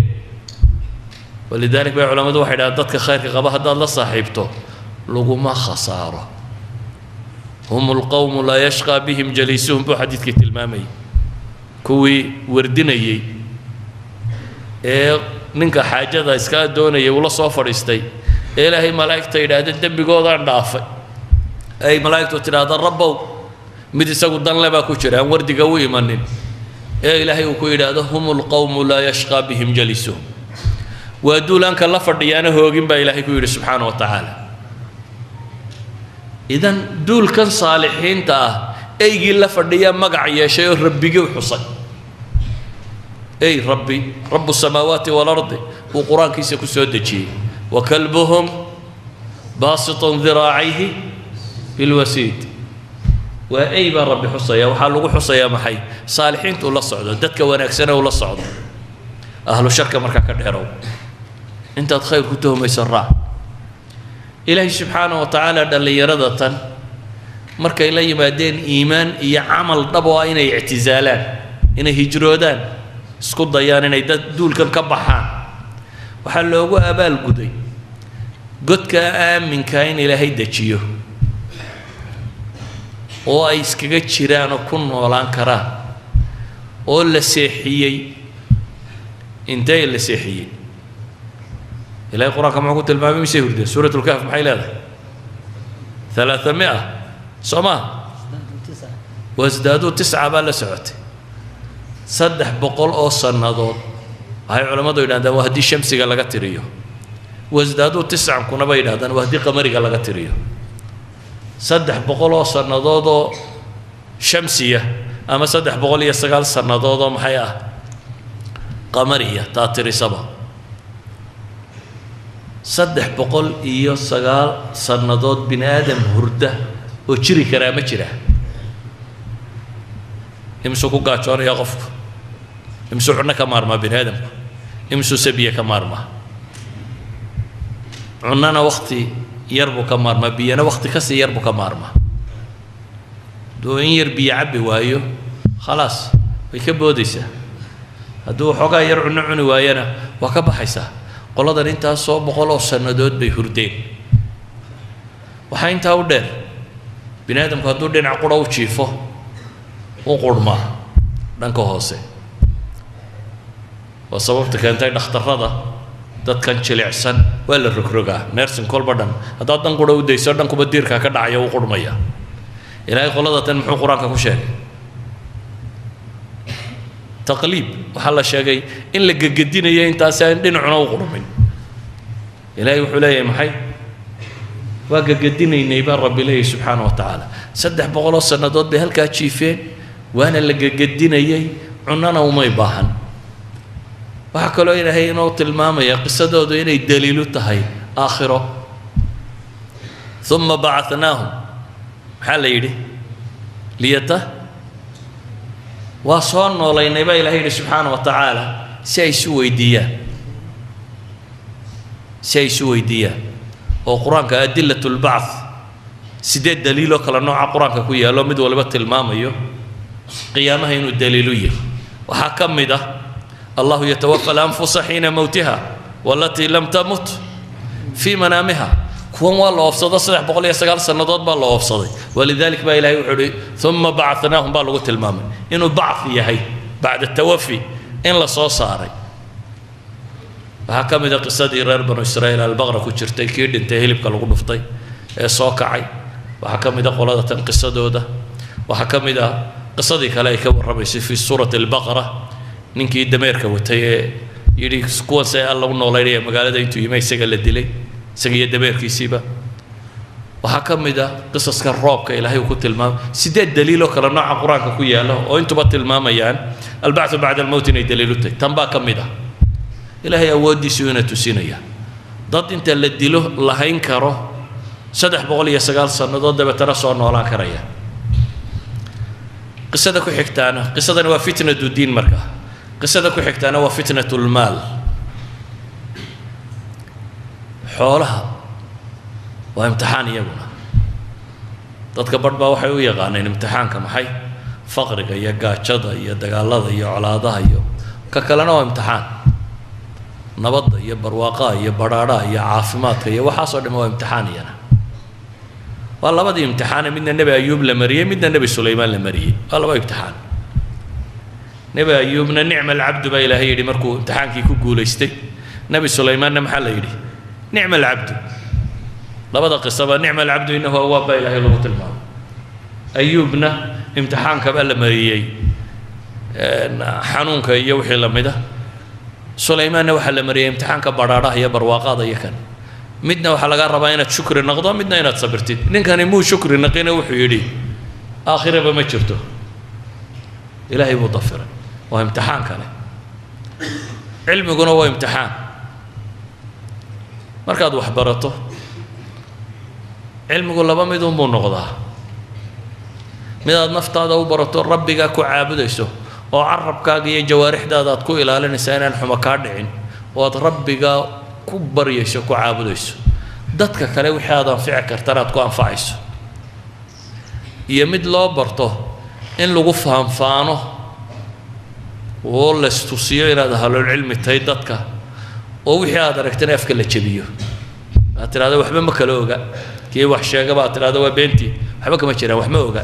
walidalik bay culammadu waxay dhahaan dadka khayrka qaba haddaad la saaxiibto laguma khasaaro hum lqowmu laa yashqaa bihim jaliisuhum buu xadiidkii tilmaamayay kuwii wardinayey ee ninka xaajada iskaa doonayay ula soo fadhiistay ee ilaahay malaa'igta yidhaahda dembigoodaan dhaafay ay malaa'igtu tidhaahda rabbow mid isagu danle baa ku jira aan wardiga u imanin ee ilaahay uu ku yidhaahdo hum lqowmu laa yashqaa bihim jalisuhum waa duulaanka la fadhiyaana hoogin baa ilaahay ku yidhi subxaana wa tacaala idan duulkan saalixiinta ah eygii la fadhiyaa magac yeeshay oo rabbigii u xusay ey rabbi rabu samaawaati waalardi uu qur-aankiisa ku soo dejiyey wa kalbuhum baasitun diraacayhi bilwasiid waa ey baa rabbi xusaya waxaa lagu xusayaa maxay saalixiinta uu la socdo dadka wanaagsane uu la socdo ahlu sharka markaa ka dheerow intaad khayr ku tuhmaysa raac ilaahay subxaana wa tacaala dhallinyarada tan markay la yimaadeen iimaan iyo camal dhab oo ah inay ictisaalaan inay hijroodaan isku dayaan inay dad duulkan ka baxaan waxaa loogu abaalguday godka aaminka in ilaahay dejiyo oo ay iskaga jiraan oo ku noolaan karaan oo la seexiyey intee la seexiyey ilaahay qur-aanka muxuu ku tilmaamay mise hurdeen suurat lkahf maxay leedahay 300 soo maa wasdaaduu 9 baa la socotay 300 oo sannadood waxay culammadu yidhahdaan waa haddii shamsiga laga tiriyo wasdaaduu 9 kuna bay yidhahdaan waa haddii qamariga laga tiriyo 300 oo sannadood oo shamsiya ama 309 sannadood oo maxay ah qamariya taa tirisaba 309 sannadood bini aadam hurda oo jiri karaa ma jira imsuu ku gaajoonaya qofku imsuu cunno ka maarmaa bini aadamku imsuu sabiya ka maarmaa cunnana wakti yar buu ka maarmaa biyana wakti kasii yar buu ka maarmaa doo in yar biyo cabbi waayo khalaas way ka boodaysaa hadduu xoogaa yar cunno cuni waayana waa ka baxaysaa qoladan intaas soo boqol oo sannadood bay hurdeen waxaa intaa u dheer bini aadamku hadduu dhinac qura u jiifo u qurhmaa dhanka hoose waa sababta keentay dhakhtarrada dadkan jilicsan waa la rogrogaa neersin kolba dhan haddaad dhan qura u dayso dhankuba diirkaa ka dhacaya u qurhmaya ilaahay qolada tan muxuu qur-aanka ku sheegay taqliib waxaa la sheegay in la gegedinayo intaasi aan dhinacuna u qurhmin ilaahay wuxuu leeyahay maxay waa gegedinaynay baa rabbi leeyahay subxaana wa tacaala 300 sannadood bay halkaa jiifeen waana la gegedinayay cunnana umay baahan waxaa kaloo ilaahay inuu tilmaamaya qisadoodu inay daliilu tahay aakhiro uma bacatnaahum maxaa la yidhi waa soo noolaynay baa ilaahay yidhi subxaana wa tacaala si ay isu weydiiyaan oo qur-aanka adilat lbacth 8 daliiloo kale nooca qur-aanka ku yaallo mid waliba tilmaamayo qiyaamaha inuu daliilu yahay waxaa ka mid ah allahu yatawafa alanfusa xiina mowtiha walatii lam tamut fii manaamiha kuwan waa la oofsado 309 sannadood baa la oofsaday walidalik baa ilaahay wuxuu ihi uma bacatnaahum baa lagu tilmaamay inuu bacth yahay bacda tawafi in la soo saaray waxaa ka mid a qisadii reer banu israa'iil albaqra ku jirtay kii dhintay hilibka lagu dhuftay ee soo kacay waxaa ka mid a qolada tan qisadooda waxaa ka mid ah qisadii kale ay ka warramaysay fii suurati albaqara ninkii dameerka watay ee yidhi kuwan see alla u noolaynaya magaalada intuu yima isaga la dilay isaga iyo dameerkiisiiba waxaa ka mid ah qisaska roobka ilaahay uu ku tilmaamay 8 daliiloo kale nooca qur-aanka ku yaalla oo intuba tilmaamayaan albacthu bacda almowt inay daliilu tahay tan baa ka mid ah ilaahay awooddiisu ina tusinaya dad inta la dilo lahayn karo 309 sannadood dabeetana soo noolaan karaya qisada ku xigtaana qisadani waa fitnatu diin markaa qisada ku xigtaana waa fitnatu lmaal xoolaha waa imtixaan iyaguna dadka badh baa waxay u yaqaaneen imtixaanka maxay faqriga iyo gaajada iyo dagaalada iyo colaadaha iyo ka kalena waa imtixaan nabadda iyo barwaaqaha iyo badhaadhaha iyo caafimaadka iyo waxaasoo dhan waa imtixaan iyana waa labadii imtixaane midna nebi ayuub la mariyey midna nebi sulaymaan la mariyey waa laba imtixaan nebi ayuubna nicma alcabdu baa ilaahay yidhi markuu imtixaankii ku guulaystay nebi sulaymaanna maxaa la yidhi nicma alcabdu labada qisaba nicma alcabdu innahu awaab baa ilaahay lagu tilmaamay ayuubna imtixaanka baa la mariyey xanuunka iyo wixii la mid ah sulaymaanna waxaa la mariyey imtixaanka badhaadhaha iyo barwaaqaada iyo kan midna waxaa laga rabaa inaad shukri noqdo midna inaad sabirtid ninkani muu shukri naqina wuxuu yidhi aakhiraba ma jirto ilaahay buu dafiray waa imtixaan kale cilmiguna waa imtixaan markaad wax barato cilmigu laba mid unbuu noqdaa midaad naftaada u barato rabbigaa ku caabudayso oo carabkaaga iyo jawaarixdaada aad ku ilaalinaysaa inaan xumo kaa dhicin oo aad rabbigaa ku baryayso ku caabudayso dadka kale wixii aad anfici kartana aad ku anfacayso iyo mid loo barto in lagu faanfaano oo la istusiyo inaad ahlulcilmi tahay dadka oo wixii aad aragtana afka la jabiyo aad tidhahdo waxba ma kala oga kii wax sheegaba aad tidhahdo waa beentii waxba kama jiraan wax ma oga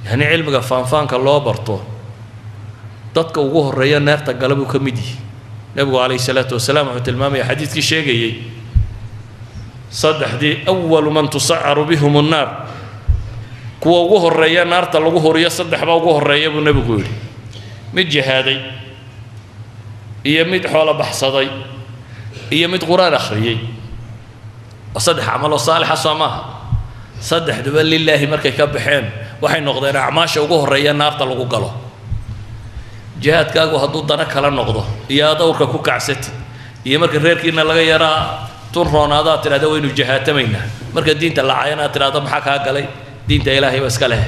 yani cilmiga faanfaanka loo barto dadka ugu horeeya neerta gala buu ka mid yahay nebigu calayhi salaatu wasalaam wuxuu tilmaamaya xadiidkii sheegayey saddexdii awalu man tusacaru bihum annaar kuwa ugu horeeya naarta lagu horiyo 3 baa ugu horeeya buu nebigu yidhi mid jihaaday iyo mid xoolo baxsaday iyo mid quraan akhriyey waa 3 camaloo saalixa soo maaha 3duba lilaahi markay ka baxeen waxay noqdeen acmaasha ugu horeeya naarta lagu galo jihaadkaagu hadduu dana kala noqdo iyo adawrka ku kacsatid iyo marka reerkiina laga yaraa tun roonaadaad tidhahda waynu jihaatamaynaa marka diinta lacayana aad tidhahdo maxaa kaa galay diinta ilaahay ba iska leh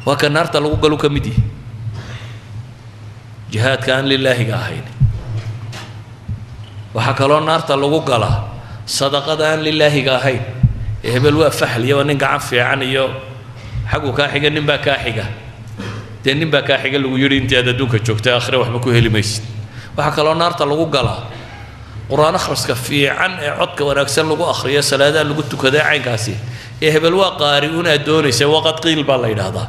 waa ka naarta lagu galo ka mid yahay jihaadka aan lilaahiga ahayn waxaa kaloo naarta lagu galaa sadaqada aan lilaahiga ahayn hebel waa faxliya waa nin gacan fiican iyo xaggu kaa xiga nin baa kaa xiga تنين بكا حاجة اللي يري أنت هذا دوك شوكت آخره وحبكوا هلي ميسد وحكى نار تلقوا قلا قرآن أخرس كفي عن عدك ونكسر لقوا أخرية سلادة اللي قلت كذا عين كاسي إيه بالواقع قارئون الدوني سوى قد قيل بالله هذا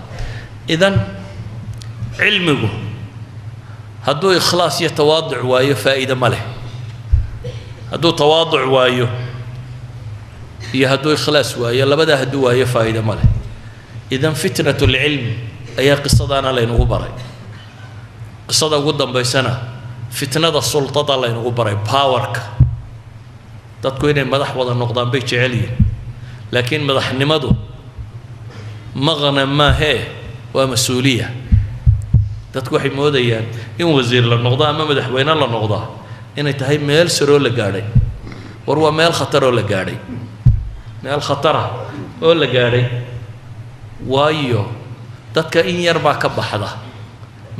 إذن علمه هدو إخلاص يتواضع وايو فائدة ماله هدو تواضع وايو هدو إخلاص وايو لا بدا هدو وايو فائدة ماله إذن فتنة العلم أي قصة أنا لين غبري قصة قدام بيسنا فتنة السلطة الله ينغبري باورك تتكوين مدح وضع النقدان بيتش علي لكن مدح نمدو مغنم ما هي ومسؤولية dadku waxay moodayaan in wasiir la noqdo ama madaxweyne la noqdo inay tahay meel saro la gaaray war waa meel khatar oo la gaaray meel khatar oo la gaaray waayo dadka in yar baa ka baxda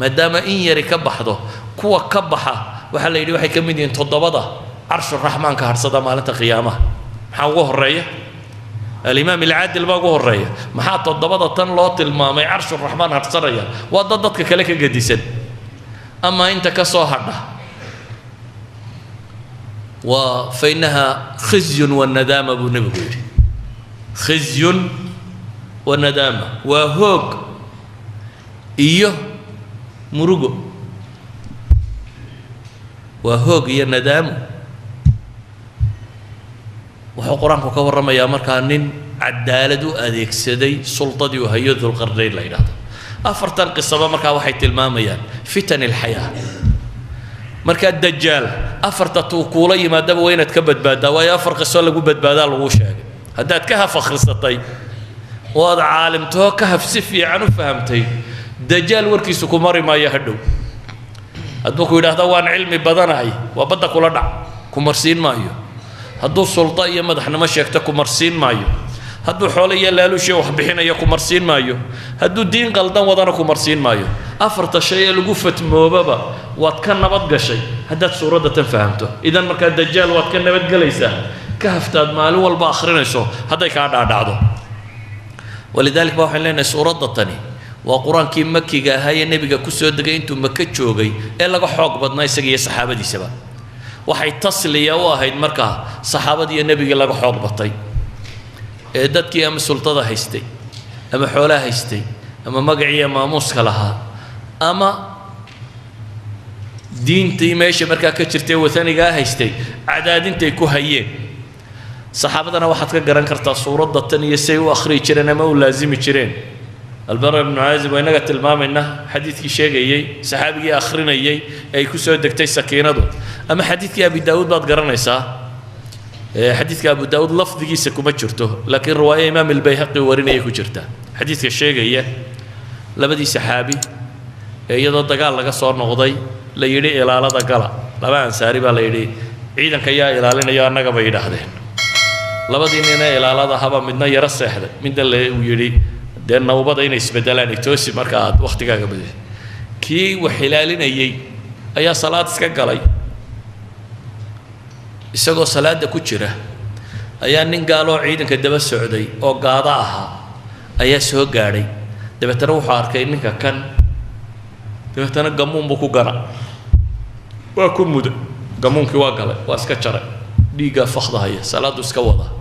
maadaama in yar ka baxdo kuwa ka baxa waxa la yiri waxay ka mid yihiin toddobada arshur rahmaanka harsada maalinta qiyaamaha maxaa ugu horeeya الإمام العادل باقو الرأي محاط الضبطة تنلوط المامي عرش الرحمن هرسرية وضدتك كلك قديسا أما أنت كصاحبه فإنها خزي والندامة بنبغير خزي والندامة وهوك إيه مرقو وهوك إيه الندامة wuxuu quraanku ka warramayaa markaa nin cadaalad u adeegsaday sultadii oo hay'ad ul qarnayn la yiraahdo afartan qisaba markaa waxay tilmaamayaan fitan al hayaa markaa dajaal afarta tuu kuula yimaadaba waa inaad ka badbaadaa waayo afar qiso lagu badbaadaa lagu sheegay haddaad ka haf akhrisatay oo aad caalimtoo ka haf si fiican u fahamtay dajaal warkiisu ku mari maayo hadhow hadduu ku yidhaahdo waan cilmi badanahay waa badda kula dhac ku marsiin maayo hadduu sulta iyo madaxnimo sheegto ku marsiin maayo hadduu xoolo iyo laaluush wax bixinayo ku marsiin maayo hadduu diin qaldan wadana ku marsiin maayo afarta shay ee lagu fatmoobaba waad ka nabad gashay haddaad suuradda tan fahamto idan markaa dajaal waad ka nabad galaysaa ka haftaad maalin walba akhrinayso hadday kaa dhaadhacdo walidaalika waxaan leenahay suuradda tani waa qur-aankii makiga ahaa ee nebiga ku soo degay intuu maka joogay ee laga xoog badnaa isaga iyo saxaabadiisaba waxay tasliya u ahayd markaa saxaabadii nabiga laga xoog batay ee dadkii ama sultada haystay ama xoolaha haystay ama magaciya maamuuska lahaa ama diintii meesha markaa ka jirtay wataniga haystay cadaadintay ku hayeen saxaabadana waxaad ka garan kartaa suuradda tan iyo say u akhri jireen ama u laazimi jireen البراء بن عازب وينك تلمامنا حديث شيء صحابي آخرين أي كسر دكتي سكينة دو أما حديث أبي داود بعد قرنا يسا حديث أبو داود لفظ جيس كم شرته لكن رواية إمام البيهقي ورينا يكو شرته حديث الشيء لبدي صحابي يضد قال لك صار نغضي لا يري إلى على دقلا لما أنساري بلا يري عيدا كيا إلى علينا يا نجا بعيد هذين لبدي إننا إلى على هذا منا يرس هذا من دل ويري dee nabada inay isbedelaan toosi marka aad waqtigaaga badisay kii waxilaalinayay ayaa salaad iska galay isagoo salaada ku jira ayaa nin gaaloo ciidanka daba socday oo gaada ahaa ayaa soo gaadhay dabeetana wuxuu arkay ninka kan dabeetana gamuun buu ku gara waa ku mudo gamuunkii waa galay waa iska jaray dhiiggaa fakhdahaya salaadu iska wada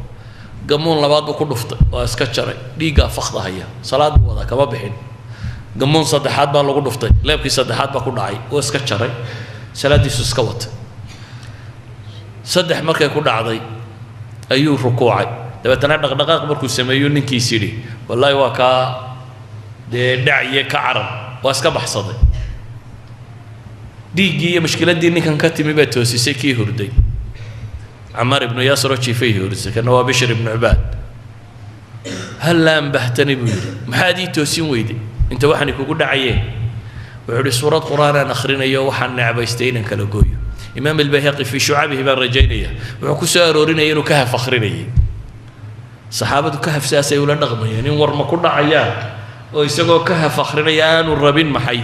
gamuun labaad buu ku dhuftay waa iska jaray dhiiggaa fakhdahaya salaad buu wada kama bixin gamuun saddexaad baa lagu dhuftay leebkii saddexaad baa ku dhacay waa iska jaray salaadiisu iska watay saddex markay ku dhacday ayuu rukuucay dabeetana dhaqdhaqaaq markuu sameeyo ninkiis yidhi wallaahi waa kaa dee dhaciye ka carar waa iska baxsaday dhiiggii iyo mushkiladdii ninkan ka timi baa toosisay kii hurday عمار بن ياسر فيه ورزق كان هو بشر بن عباد هلا انبهتني بيري محادي توسين ويدي انت وحني كوكو دعيه وعلي سوره قران اخرين يو وحن عبيستين كلا غويو امام البيهقي في شعبه بن رجينيه وكو سارورين انه كهف اخرين صحابته كهف ساسي ولا نغمه يعني ور ما كو دعيا oo isagoo ka haf akhrinayaan uu rabin maxay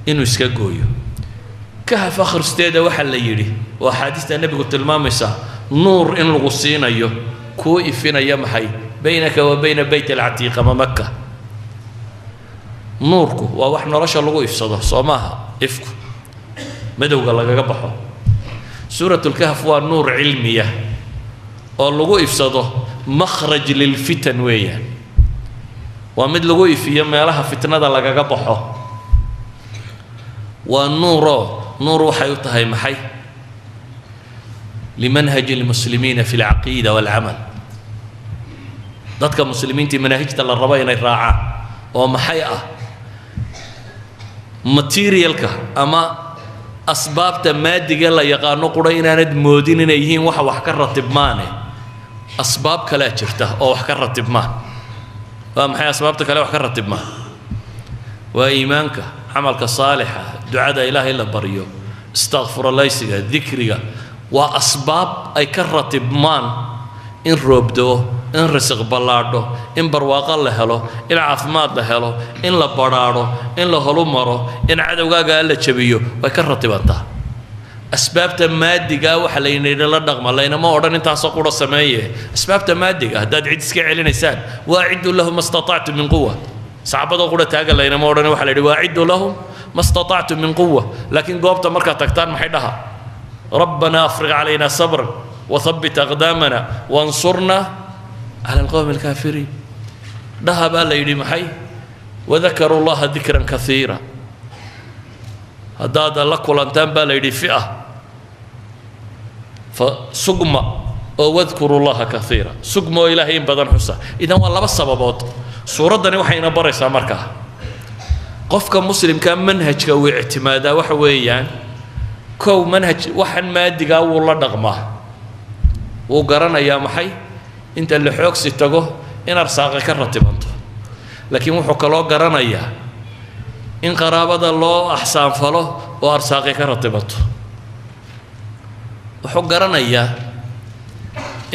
inuu iska gooyo كهف أخرستيدا وحل يري وحديث النبي قلت المامسة نور إن الغصين أيه كوي فينا يمحي بينك وبين بيت العتيق ما مكة nuurku waa wax nolosha lagu ifsado soo maaha ifku madowga lagaga baxo suuratul kahf waa nuur cilmiya oo lagu ifsado makhraj lilfitan weeyaan waa mid lagu ifiyo meelaha fitnada lagaga baxo waa nuur waxay u tahay maxay limanhaj almuslimiina fi alcaqiida walcamal dadka muslimiintii manaahijta la rabo inay raacaan oo maxay ah materialka ama asbaabta maadiga la yaqaano qura inaanad moodin inay yihiin wax ka ratibmaane asbaab kale jirta oo wax ka ratibmaan waa maxay asbaabta kale wax ka ratibmaan waa iimaanka camalka saalixa ducada ilaahay la baryo istaghfirullaysiga dikriga waa asbaab ay ka ratibmaan in roobdo in risiq ballaadho in barwaaqo la helo in caafimaad la helo in la badhaadho in la holumaro in cadowgaaga la jabiyo way ka ratibantaa asbaabta maadiga waxa la yidhi la dhaqma laynama odhan intaasoo qura sameeye asbaabta maadiga haddaad cid iska celinaysaan waaciddu lahum mastatactum min quwa saxaabada qura taaga laynama odhan waxa la yidhi waaciddu lahum mastatactum min quwa laakiin goobta markaad tagtaan maxay dhaha rabbana afriq calayna sabran wathabbit aqdaamana wansurna على القوم الكافرين ذهب ليدي محي وذكروا الله ذكرا كثيرا هذا لك ولنتان باليدي فئة فسقم واذكروا الله كثيرا سقم إلهي بدن حسا إذا والله بس سببات سورة دني وحين بريسا مركا قفك مسلم كان منهج كوي اعتمادا وحويان كو منهج وحن مادي والله دغمه وقرنا يا محي انت اللي xoog si tago in arsaaqa ka ratibanto laakiin wuxuu kala garanayaa in qaraabada loo ahsaan falo oo arsaaqa ka ratibato wuxuu garanayaa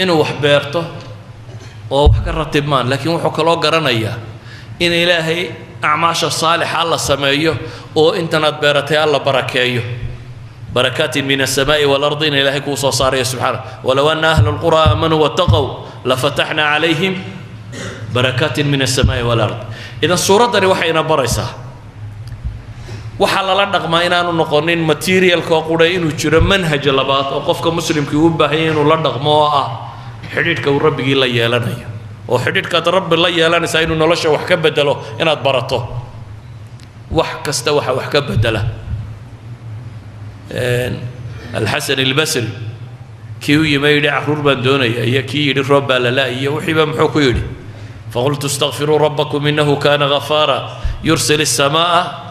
inuu wax beerto oo wax ka ratibmaan laakiin wuxuu kala garanayaa in ilaahay acmaasha saalixa la sameeyo oo intaad beeratay alla barakeeyo بركات من السماء والأرض إلهي كوصى صاري سبحانه ولو أن أهل القرى آمنوا واتقوا لفتحنا عليهم بركات من السماء والأرض إذا الصورة دي وحينا بريسة وحالا لنق ما إنا نقونين ماتيريال كوقودا إنو جرى منهج لبات وقفك مسلم كيوبا هين ولنق ما حديدك وربك الله يالنا وحديدك رب الله يالنا ساينو نلاشا وحكا بدلو إنا تبرطو وحكا استوحى وحكا بدله الحسن البصري كيو يميل عرور بندوني هي كي رب لا هي وحبا محوكو يدي فقلت استغفروا ربكم انه كان غفارا يرسل السماء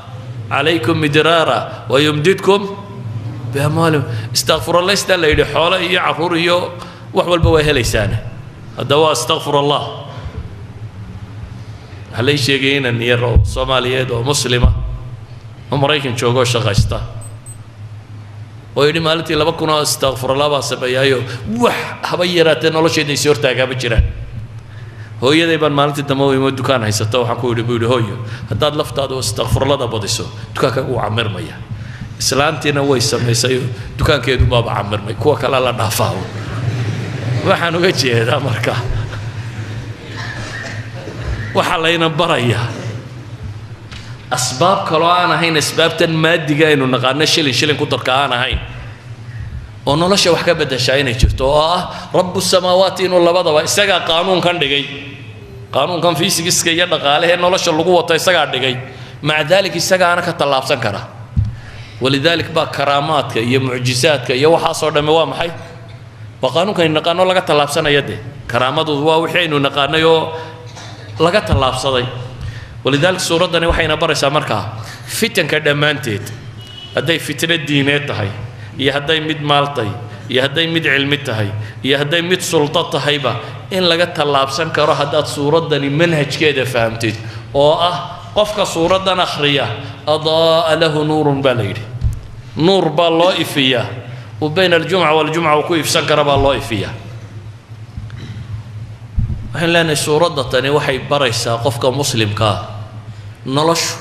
عليكم مدرارا ويمددكم باموال استغفر الله استلا يدي حوله هي عرور هي وحول بواه لسانه الدواء استغفر الله هل شيغين ان يرو صوماليات ومسلمه امريكان جوجو شقيستا ويدي مالتي لما كنا استغفر الله بسبيايو وح هبيرات نولشيدي سورتاغا بجيران hooyadayban maalintii dambe way ma dukaan haysato waxaan ku yidhi hooyo haddaad laftaada istighfurlada badiso dukaanka uu camirmaya islaantiina way samaysay dukaankeedu baaba camirmay kuwa kale la dhaafaa waxaan uga jeedaa marka waxa layna baraya asbaab kale aan ahayn asbaabtan maadiga aynu naqaano shilin ku darka aan ahayn oo nolosha wax ka bedeshay inay jirto oo ah rabbus samaawaati inuu labadaba isaga qaanuunkan dhigay qaanuunkan fiisigiska iyo dhaqaalaha nolosha lagu wato isaga dhigay maca dalik isaga ana ka talaabsan kara walidalik ba karaamaadka iyo mucjisaadka iyo waxa soo dhameey waa maxay waa qaanuunkan naqaano laga talaabsanayo de karaamadu waa wixii aynu naqaanayo laga talaabsaday walidalik suuradani waxayna baraysaa markaa fitanka dhamaanteed haday fitna diineed tahay iyo haday mid maaltay iyo haday mid cilmi tahay iyo haday mid sulta tahayba in laga talaabsan karo hadaad suuradani manhajkeeda fahamtid oo ah qofka suuradan akhriya adaa lahu nuurun balaydi nuur baa loo ifiya oo bayna aljumca waljumca ku ifsan kara baa loo ifiya waxaan leenahay suuradatani waxay baraysaa qofka muslimka noloshu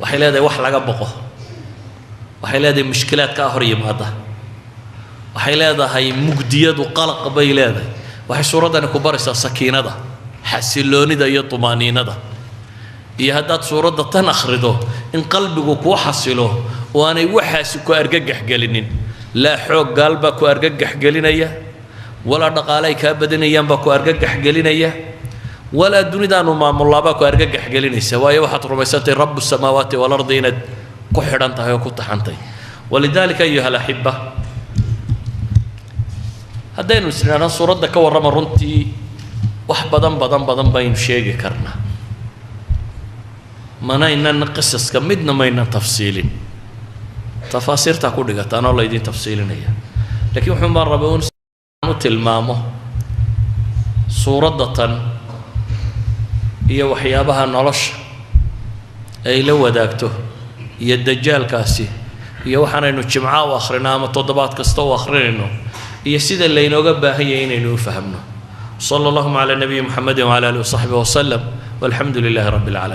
waxay leedahay wax laga boqo waxay leedahay mushkilaad ka hor yimaada waxay leedahay mugdiyadu qalaq bay leedahay waxay suuradani ku baraysaa sakiinada xasiloonida iyo tumaaniinada iyo haddaad suuradda tan akhrido in qalbigu kuu xasilo oo aanay waxaasi ku argagax gelinin laa xoog gaal baa ku argagax gelinaya walaa dhaqaale ay kaa badanayaan baa ku argagax gelinaya walaa dunidaanu maamullaabaa ku argagax gelinaysa waayo waxaad rumaysantay rabu samaawaati walardi inaad ku xidhan tahay oo ku taxantay walidaalika ayuha alaxiba haddaynu isnidhaahno suuradda ka warrama runtii wax badan baynu sheegi karnaa manaynan qisaska midna maynan tafsiilin tafaasiirtaa ku dhigataan oo laydin tafsiilinaya laakiin wuxuun baan rabay un u tilmaamo suuradda tan iyo waxyaabaha nolosha ay la wadaagto iyo dajaalkaasi iyo waxaanaynu jimca u akhrino ama toddobaad kasta u akhrinayno iyo sida laynooga baahan yahay inaynu u fahamno صلى الله على نبي محمد وعلى آله وصحبه وسلم والحمد لله رب العالمين